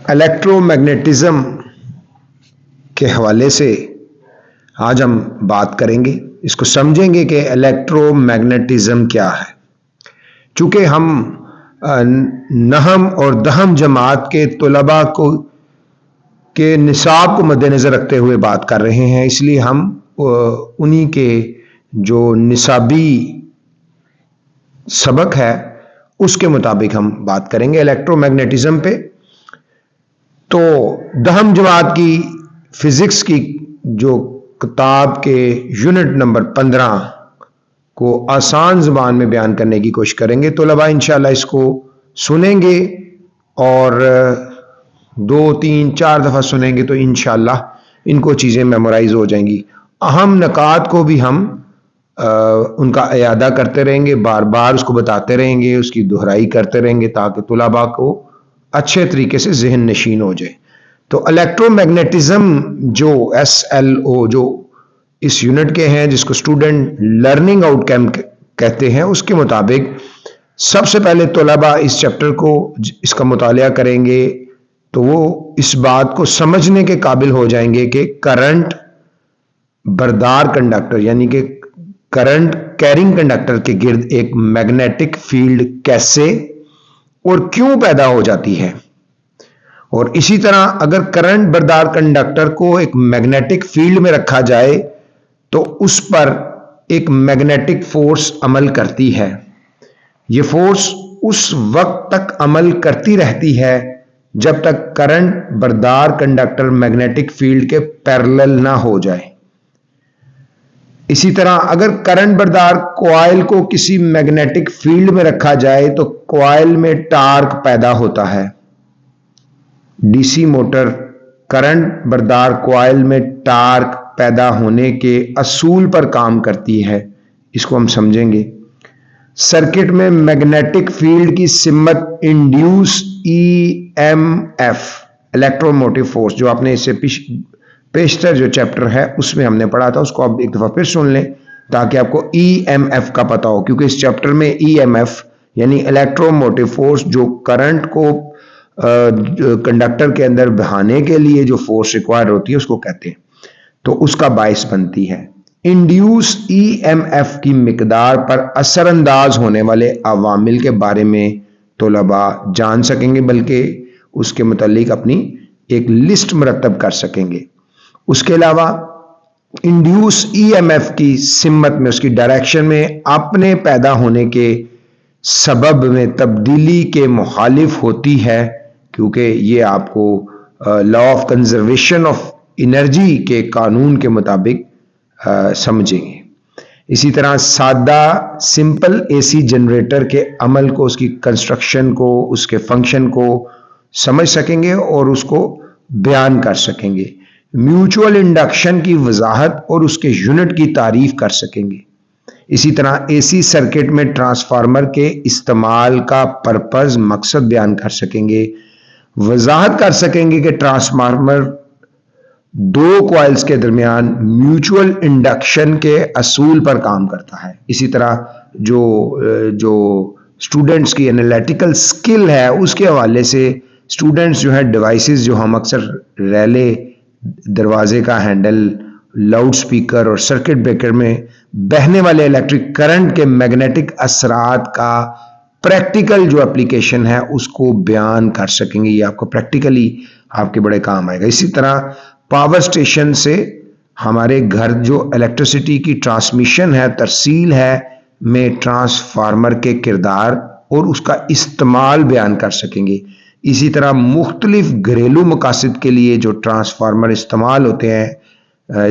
Electro magnetism کے حوالے سے آج ہم بات کریں گے، اس کو سمجھیں گے کہ الیکٹرو میگنیٹزم کیا ہے۔ چونکہ ہم نہم اور دہم جماعت کے طلباء کے نصاب کو مد نظر رکھتے ہوئے بات کر رہے ہیں، اس لیے ہم انہی کے جو نصابی سبق ہے اس کے مطابق ہم بات کریں گے الیکٹرو میگنیٹزم پہ۔ تو دہم جماعت کی فزکس کی جو کتاب کے یونٹ نمبر 15 کو آسان زبان میں بیان کرنے کی کوشش کریں گے۔ طلباء انشاءاللہ اس کو سنیں گے اور 2 3 4 دفعہ سنیں گے تو انشاءاللہ ان کو چیزیں میمورائز ہو جائیں گی۔ اہم نکات کو بھی ہم ان کا اعادہ کرتے رہیں گے، بار بار اس کو بتاتے رہیں گے، اس کی دہرائی کرتے رہیں گے تاکہ طلباء کو اچھے طریقے سے ذہن نشین ہو جائے۔ تو الیکٹرو میگنیٹزم جو SLO جو اس یونٹ کے ہیں، جس کو اسٹوڈنٹ لرننگ آؤٹ کم کہتے ہیں، اس کے مطابق سب سے پہلے طلباء اس چیپٹر کو اس کا مطالعہ کریں گے تو وہ اس بات کو سمجھنے کے قابل ہو جائیں گے کہ کرنٹ بردار کنڈکٹر یعنی کہ کرنٹ کیرنگ کنڈکٹر کے گرد ایک میگنیٹک فیلڈ کیسے اور کیوں پیدا ہو جاتی ہے، اور اسی طرح اگر کرنٹ بردار کنڈکٹر کو ایک میگنیٹک فیلڈ میں رکھا جائے تو اس پر ایک میگنیٹک فورس عمل کرتی ہے۔ یہ فورس اس وقت تک عمل کرتی رہتی ہے جب تک کرنٹ بردار کنڈکٹر میگنیٹک فیلڈ کے پیرلل نہ ہو جائے۔ اسی طرح اگر کرنٹ بردار کوائل کو کسی میگنیٹک فیلڈ میں رکھا جائے تو کوائل میں ٹارک پیدا ہوتا ہے۔ DC موٹر کرنٹ بردار کوائل میں ٹارک پیدا ہونے کے اصول پر کام کرتی ہے، اس کو ہم سمجھیں گے۔ سرکٹ میں میگنیٹک فیلڈ کی سمت induce EMF electro motive force, جو آپ نے اس سے پیشتر جو چیپٹر ہے اس میں ہم نے پڑھا تھا، اس کو آپ ایک دفعہ پھر سن لیں تاکہ آپ کو EMF کا پتہ ہو، کیونکہ اس چیپٹر میں EMF یعنی الیکٹرو موٹیو فورس جو کرنٹ کو کنڈکٹر کے اندر بہانے کے لیے جو فورس ریکوائر ہوتی ہے اس کو کہتے ہیں، تو اس کا باعث بنتی ہے۔ انڈیوس EMF کی مقدار پر اثر انداز ہونے والے عوامل کے بارے میں طلباء جان سکیں گے، بلکہ اس کے متعلق اپنی ایک لسٹ مرتب کر سکیں گے۔ اس کے علاوہ انڈیوس EMF کی سمت میں، اس کی ڈائریکشن میں اپنے پیدا ہونے کے سبب میں تبدیلی کے مخالف ہوتی ہے، کیونکہ یہ آپ کو law of conservation of energy کے قانون کے مطابق سمجھیں گے۔ اسی طرح سادہ سمپل AC جنریٹر کے عمل کو، اس کی کنسٹرکشن کو، اس کے فنکشن کو سمجھ سکیں گے اور اس کو بیان کر سکیں گے۔ میوچول انڈکشن کی وضاحت اور اس کے یونٹ کی تعریف کر سکیں گے۔ اسی طرح AC سرکٹ میں ٹرانسفارمر کے استعمال کا پرپز، مقصد بیان کر سکیں گے۔ وضاحت کر سکیں گے کہ ٹرانسفارمر 2 کوائلز کے درمیان میوچول انڈکشن کے اصول پر کام کرتا ہے۔ اسی طرح جو اسٹوڈنٹس کی انالیٹیکل سکل ہے اس کے حوالے سے اسٹوڈنٹس جو ہے ڈیوائسز جو ہم اکثر ریلے، دروازے کا ہینڈل، لاؤڈ سپیکر اور سرکٹ بریکر میں بہنے والے الیکٹرک کرنٹ کے میگنیٹک اثرات کا پریکٹیکل جو اپلیکیشن ہے اس کو بیان کر سکیں گے۔ یہ آپ کو پریکٹیکلی آپ کے بڑے کام آئے گا۔ اسی طرح پاور سٹیشن سے ہمارے گھر جو الیکٹریسٹی کی ٹرانسمیشن ہے، ترسیل ہے، میں ٹرانسفارمر کے کردار اور اس کا استعمال بیان کر سکیں گے۔ اسی طرح مختلف گھریلو مقاصد کے لیے جو ٹرانسفارمر استعمال ہوتے ہیں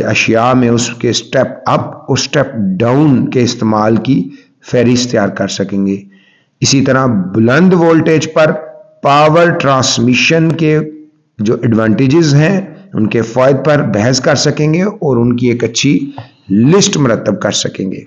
اشیاء میں، اس کے سٹیپ اپ اور سٹیپ ڈاؤن کے استعمال کی فہرست تیار کر سکیں گے۔ اسی طرح بلند وولٹیج پر پاور ٹرانسمیشن کے جو ایڈوانٹیجز ہیں ان کے فوائد پر بحث کر سکیں گے اور ان کی ایک اچھی لسٹ مرتب کر سکیں گے۔